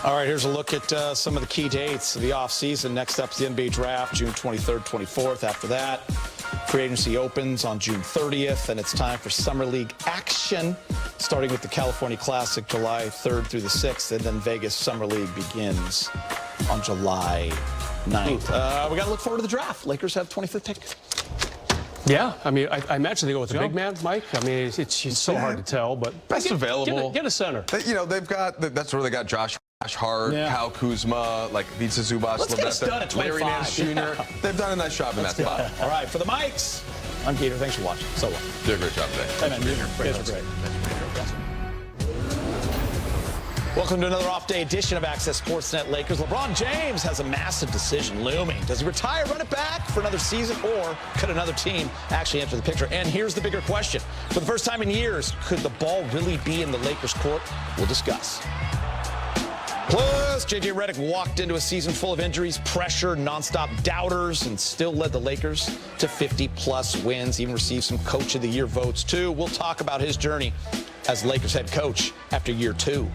All right, here's a look at some of the key dates of the offseason. Next up is the NBA draft, June 23rd, 24th. After that, free agency opens on June 30th, and it's time for Summer League action, starting with the California Classic July 3rd through the 6th, and then Vegas Summer League begins on July 9th. We got to look forward to the draft. Lakers have 25th pick. Yeah, I mean, I imagine they go with the big man, Mike. I mean, it's so hard to tell, but best available. Get a center. They've got that's where they got Josh Hart, Kyle Kuzma, like Vitsa Zubac, Let's get us done at 25. Larry Nance Jr. They've done a nice job in that spot. All right, for the mics, I'm Peter. Thanks for watching. So long. Did a great job today. Hey, man, you guys are great. Welcome to another off-day edition of Access Sportsnet Lakers. LeBron James has a massive decision looming. Does he retire, run it back for another season, or could another team actually enter the picture? And here's the bigger question. For the first time in years, could the ball really be in the Lakers' court? We'll discuss. Plus, J.J. Redick walked into a season full of injuries, pressure, nonstop doubters, and still led the Lakers to 50-plus wins, even received some Coach of the Year votes, too. We'll talk about his journey as Lakers head coach after year 2.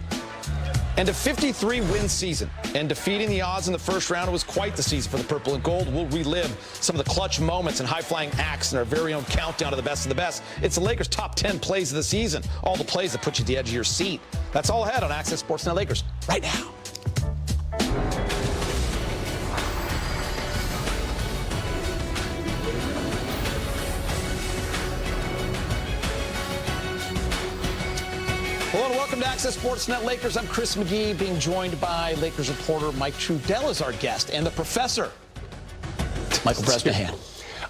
And a 53-win season, and defeating the odds in the first round was quite the season for the Purple and Gold. We'll relive some of the clutch moments and high-flying acts in our very own countdown to the best of the best. It's the Lakers' top 10 plays of the season, all the plays that put you at the edge of your seat. That's all ahead on Access Sportsnet Lakers right now. Hello and welcome to Access Sportsnet Lakers. I'm Chris McGee, being joined by Lakers reporter Mike Trudell as our guest, and the professor, Michael Bresnahan.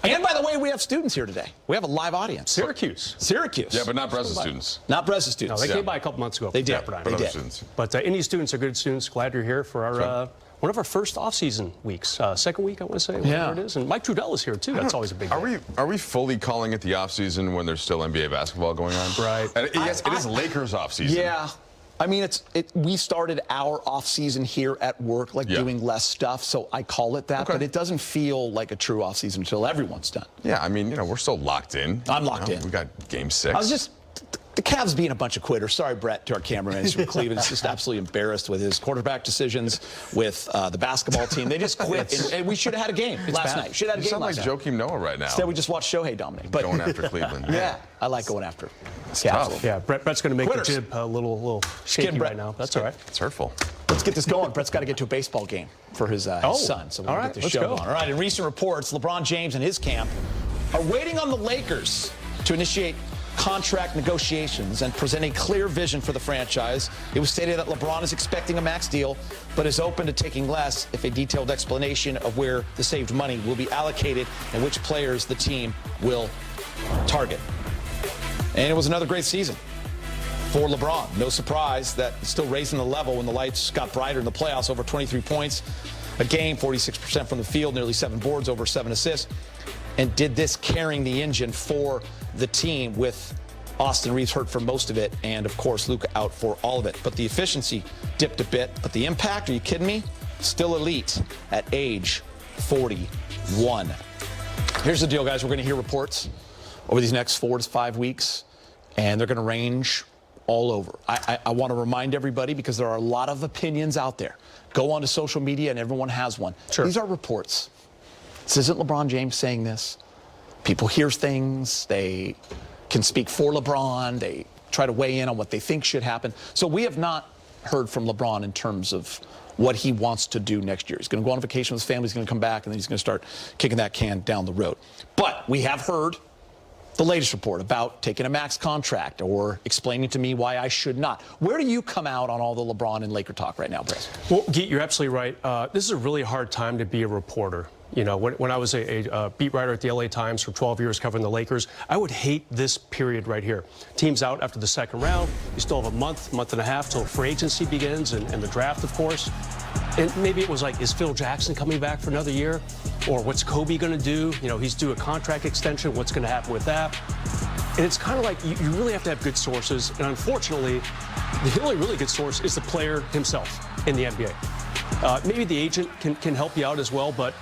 And by the way, we have students here today. We have a live audience. Syracuse. Yeah, but not Bresna students. Not Bresna students. No, they came by a couple months ago. They did. They did. Students. But any students are good students. Glad you're here for our one of our first off-season weeks. Second week, I want to say, whatever it is. And Mike Trudell is here, too. That's always a big deal. Are we fully calling it the off-season when there's still NBA basketball going on? Right. And yes, it is Lakers off-season. Yeah. I mean, we started our off-season here at work, doing less stuff, so I call it that. Okay. But it doesn't feel like a true off-season until everyone's done. Yeah, I mean, we're still locked in. I'm locked in. We got Game 6. I was just... The Cavs being a bunch of quitters. Sorry, Brett, to our cameraman. He's from Cleveland. He's just absolutely embarrassed with his quarterback decisions, with the basketball team. They just quit. And we should have had a game last night. Should have had a game last night. You sound like Joakim Noah right now. Instead, we just watched Shohei dominate. But going after Cleveland. Yeah, I like going after. It's tough. Yeah, Brett's going to make the jib a little shaky right now. That's all right. It's hurtful. Let's get this going. Brett's got to get to a baseball game for his son. So we'll get this show going. All right, in recent reports, LeBron James and his camp are waiting on the Lakers to initiate contract negotiations and present a clear vision for the franchise. It was stated that LeBron is expecting a max deal, but is open to taking less if a detailed explanation of where the saved money will be allocated and which players the team will target. And it was another great season for LeBron. No surprise that he's still raising the level when the lights got brighter in the playoffs. Over 23 points a game, 46% from the field, nearly 7 boards, over 7 assists. And did this carrying the engine for the team, with Austin Reaves hurt for most of it, and of course Luka out for all of it. But the efficiency dipped a bit, but the impact, are you kidding me? Still elite at age 41. Here's the deal, guys. We're going to hear reports over these next 4 to 5 weeks, and they're going to range all over. I want to remind everybody, because there are a lot of opinions out there. Go onto social media, and everyone has one. Sure. These are reports. This isn't LeBron James saying this. People hear things. They can speak for LeBron. They try to weigh in on what they think should happen. So we have not heard from LeBron in terms of what he wants to do next year. He's going to go on vacation with his family. He's going to come back, and then he's going to start kicking that can down the road. But we have heard the latest report about taking a max contract or explaining to me why I should not. Where do you come out on all the LeBron and Laker talk right now, Brett? Well, Geet, you're absolutely right. This is a really hard time to be a reporter. You know, when I was a beat writer at the LA Times for 12 years covering the Lakers, I would hate this period right here. Team's out after the second round. You still have a month and a half till free agency begins and the draft, of course. And maybe it was like, is Phil Jackson coming back for another year? Or what's Kobe going to do? You know, he's due a contract extension. What's going to happen with that? And it's kind of like you really have to have good sources. And unfortunately, the only really good source is the player himself in the NBA. Maybe the agent can help you out as well, but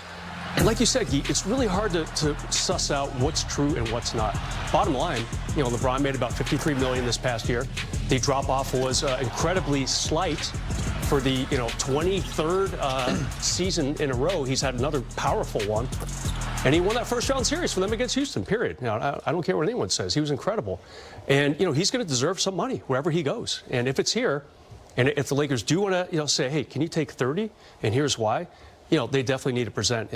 like you said, it's really hard to suss out what's true and what's not. Bottom line, you know, LeBron made about $53 million this past year. The drop-off was incredibly slight for the 23rd season in a row, he's had another powerful one. And he won that first-round series for them against Houston, period. I don't care what anyone says. He was incredible. And, he's going to deserve some money wherever he goes. And if it's here, and if the Lakers do want to, say, hey, can you take 30? And here's why. They definitely need to present,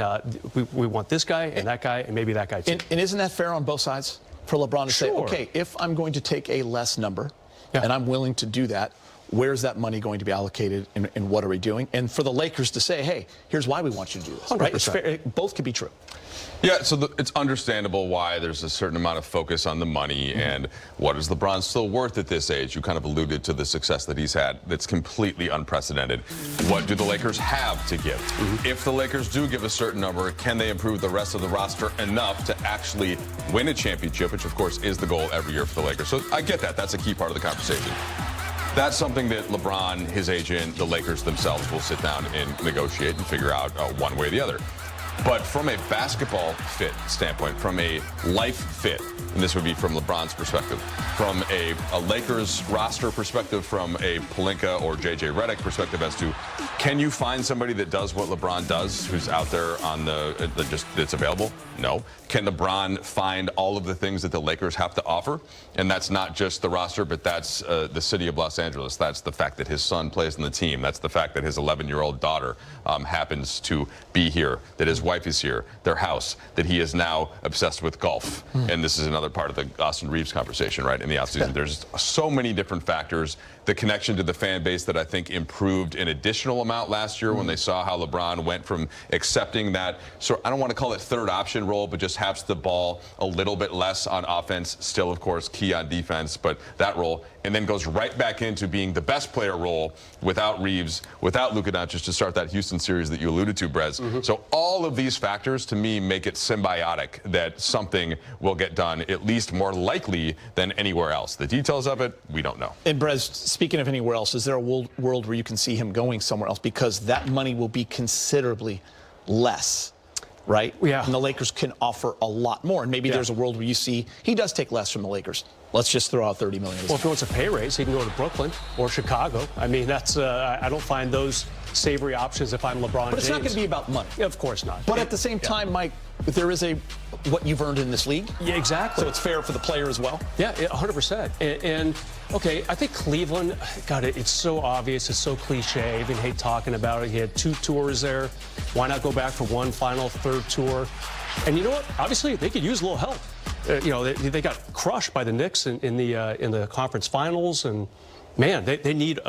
we want this guy and that guy and maybe that guy too. And isn't that fair on both sides for LeBron to say, okay, if I'm going to take a less number and I'm willing to do that, where's that money going to be allocated and what are we doing? And for the Lakers to say, hey, here's why we want you to do this. Right? It's fair. Both could be true. Yeah, so it's understandable why there's a certain amount of focus on the money and what is LeBron still worth at this age. You kind of alluded to the success that he's had that's completely unprecedented. What do the Lakers have to give? If the Lakers do give a certain number, can they improve the rest of the roster enough to actually win a championship, which of course is the goal every year for the Lakers. So I get that. That's a key part of the conversation. That's something that LeBron, his agent, the Lakers themselves will sit down and negotiate and figure out one way or the other. But from a basketball fit standpoint, from a life fit, and this would be from LeBron's perspective, from a Lakers roster perspective, from a Pelinka or JJ Redick perspective as to can you find somebody that does what LeBron does, who's out there on that's available? No. Can LeBron find all of the things that the Lakers have to offer? And that's not just the roster, but that's the city of Los Angeles. That's the fact that his son plays on the team. That's the fact that his 11-year-old daughter happens to be here, that his wife is here, their house, that he is now obsessed with golf. And this is another part of the Austin Reaves conversation, right, in the offseason. There's so many different factors. The connection to the fan base that I think improved an additional amount last year when they saw how LeBron went from accepting that, I don't want to call it third option role, but just has the ball a little bit less on offense, still, of course, key on defense, but that role, and then goes right back into being the best player role without Reaves, without Luka Doncic to start that Houston series that you alluded to, Brez. So all of these factors, to me, make it symbiotic that something will get done, at least more likely than anywhere else. The details of it, we don't know. And Brez, speaking of anywhere else, is there a world where you can see him going somewhere else? Because that money will be considerably less, right? Yeah. And the Lakers can offer a lot more. And maybe there's a world where you see he does take less from the Lakers. Let's just throw out $30 million. Well, if he wants a pay raise, he can go to Brooklyn or Chicago. I mean, that's I don't find those savory options if I'm LeBron James. But it's not going to be about money. Yeah, of course not. But at the same time, Mike, there is what you've earned in this league. Yeah, exactly. So it's fair for the player as well. Yeah, 100%. And okay, I think Cleveland, God, it's so obvious. It's so cliche. I even hate talking about it. He had 2 tours there. Why not go back for one final third tour? And you know what? Obviously, they could use a little help. They got crushed by the Knicks in the conference finals, and man, they need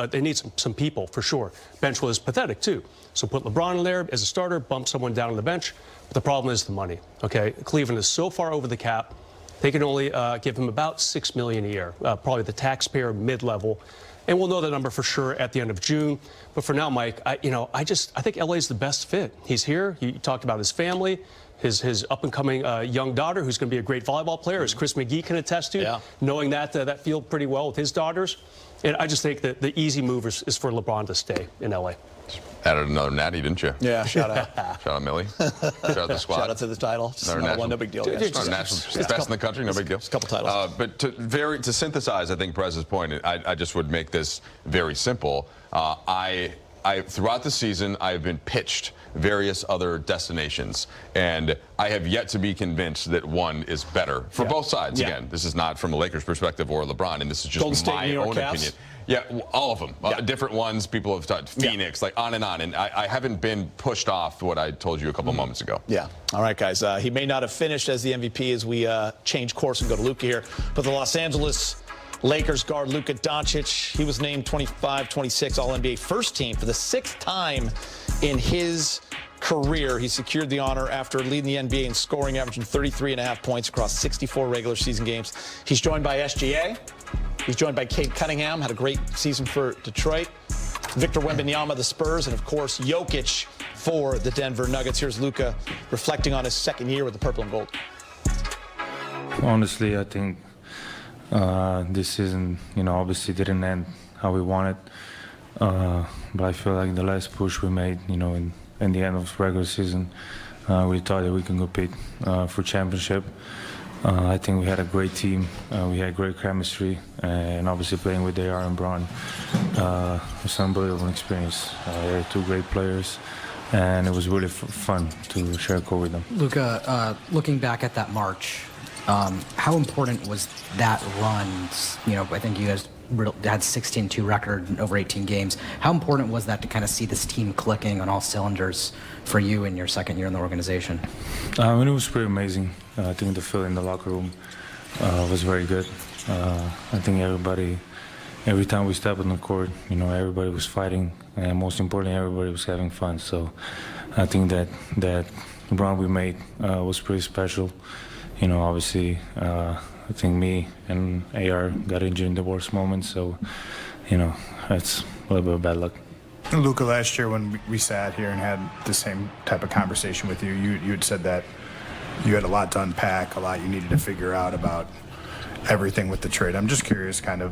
some people for sure. Bench was pathetic too. So put LeBron in there as a starter, bump someone down on the bench. But the problem is the money. Okay, Cleveland is so far over the cap. They can only give him about $6 million a year, probably the taxpayer mid-level. And we'll know the number for sure at the end of June. But for now, Mike, I think LA is the best fit. He's here. He talked about his family, his up-and-coming young daughter, who's going to be a great volleyball player, as Chris McGee can attest to, knowing that field pretty well with his daughters. And I just think that the easy move is for LeBron to stay in LA. Added another natty, didn't you? Yeah, shout out. Shout out, Millie. Shout out the squad. Shout out to the title. No big deal. It's best in the country, no big deal. Just a couple titles. But to synthesize, I think, Perez's point, I just would make this very simple. Throughout the season, I have been pitched various other destinations, and I have yet to be convinced that one is better for both sides. Again, this is not from a Lakers perspective or LeBron, and this is just my own opinion. Yeah, all of them. Different ones. People have talked Phoenix, like on. And I haven't been pushed off what I told you a couple moments ago. Yeah. All right, guys. He may not have finished as the MVP as we change course and go to Luka here, but the Los Angeles Lakers guard Luka Doncic, he was named 25-26 All-NBA first team for the 6th time in his career. He secured the honor after leading the NBA in scoring, averaging 33.5 points across 64 regular season games. He's joined by SGA. He's joined by Cade Cunningham, had a great season for Detroit. Victor Wembanyama, the Spurs, and of course, Jokic for the Denver Nuggets. Here's Luka reflecting on his 2nd year with the purple and gold. Honestly, I think this season, obviously didn't end how we wanted. But I feel like the last push we made, in the end of regular season, we thought that we can compete for championship. I think we had a great team. We had great chemistry, and obviously playing with AR and Bron was an unbelievable experience. They're two great players, and it was really fun to share a court with them. Luka, looking back at that March, how important was that run? You know, I think you guys had 16-2 record in over 18 games. How important was that to kind of see this team clicking on all cylinders for you in your second year in the organization? I mean, it was pretty amazing. I think the feel in the locker room was very good. I think every time we stepped on the court, you know, everybody was fighting, and most importantly, everybody was having fun. So I think that run we made was pretty special. You know, obviously, I think me and AR got injured in the worst moments, so, you know, that's a little bit of bad luck. Luka, last year when we sat here and had the same type of conversation with you, you had said that you had a lot to unpack, a lot you needed to figure out about everything with the trade. I'm just curious, kind of,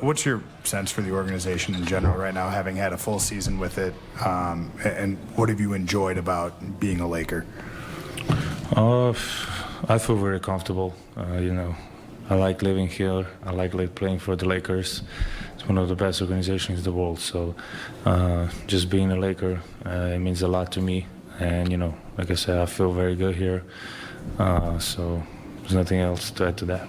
what's your sense for the organization in general right now, having had a full season with it, and what have you enjoyed about being a Laker? I feel very comfortable. You know, I like living here. I like playing for the Lakers. It's one of the best organizations in the world. So just being a Laker, it means a lot to me. And, you know, like I said, I feel very good here. So there's nothing else to add to that.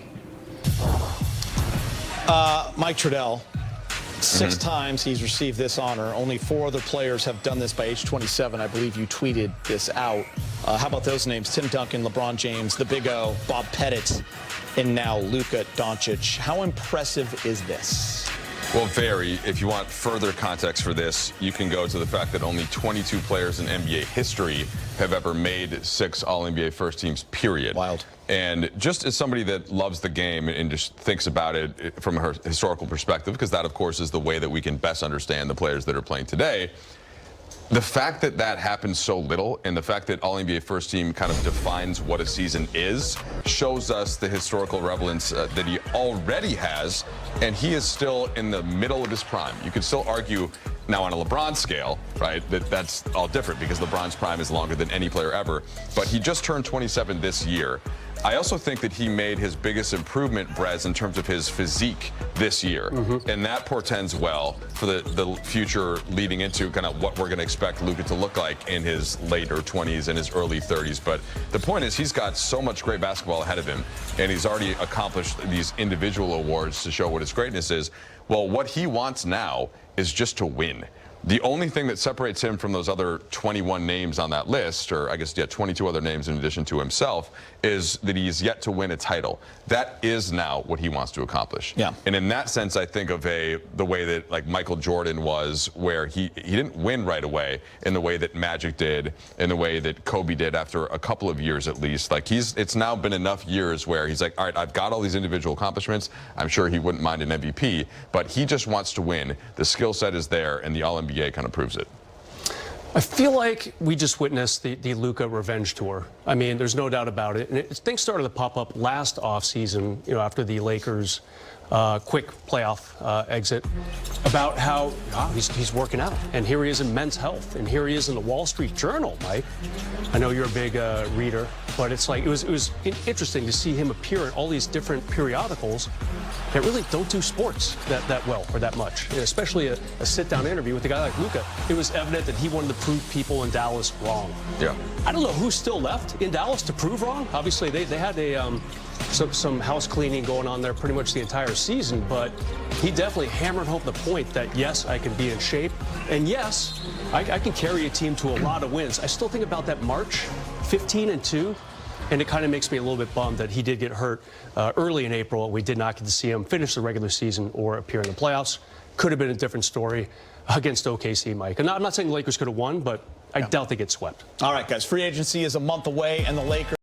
Mike Trudell, 6 times he's received this honor. Only 4 other players have done this by age 27. I believe you tweeted this out. How about those names? Tim Duncan, LeBron James, the Big O, Bob Pettit, and now Luka Doncic. How impressive is this? Well, very. If you want further context for this, you can go to the fact that only 22 players in NBA history have ever made 6 All-NBA first teams, period. Wild. And just as somebody that loves the game and just thinks about it from a historical perspective, because that, of course, is the way that we can best understand the players that are playing today, the fact that that happens so little, and the fact that All-NBA first team kind of defines what a season is, shows us the historical relevance that he already has, and he is still in the middle of his prime. You could still argue now on a LeBron scale, right, that's all different because LeBron's prime is longer than any player ever, but he just turned 27 this year. I also think that he made his biggest improvement, Brez, in terms of his physique this year. And that portends well for the future leading into kind of what we're going to expect Luka to look like in his later 20s and his early 30s. But the point is he's got so much great basketball ahead of him, and he's already accomplished these individual awards to show what his greatness is. Well, what he wants now is just to win. The only thing that separates him from those other 21 names on that list, or I guess, yeah, 22 other names in addition to himself, is that he's yet to win a title. That is now what he wants to accomplish. Yeah. And in that sense, I think of the way that like Michael Jordan was, where he didn't win right away in the way that Magic did, in the way that Kobe did after a couple of years at least. Like it's now been enough years where he's like, all right, I've got all these individual accomplishments. I'm sure he wouldn't mind an MVP, but he just wants to win. The skill set is there, and the All-NBA kind of proves it. I feel like we just witnessed the Luka revenge tour. I mean, there's no doubt about it. And things started to pop up last offseason, you know, after the Lakers' quick playoff exit, about how he's working out. And here he is in Men's Health. And here he is in the Wall Street Journal, Mike. I know you're a big reader, but it's like it was interesting to see him appear in all these different periodicals that really don't do sports that well or that much, and especially a sit-down interview with a guy like Luka. It was evident that he wanted to prove people in Dallas wrong. Yeah. I don't know who's still left in Dallas to prove wrong. Obviously, they had some house cleaning going on there pretty much the entire season, but he definitely hammered home the point that, yes, I can be in shape, and yes, I can carry a team to a lot of wins. I still think about that March, 15-2, and it kind of makes me a little bit bummed that he did get hurt early in April. We did not get to see him finish the regular season or appear in the playoffs. Could have been a different story against OKC, Mike. And I'm not saying the Lakers could have won, but I doubt they get swept. All right, guys, free agency is a month away, and the Lakers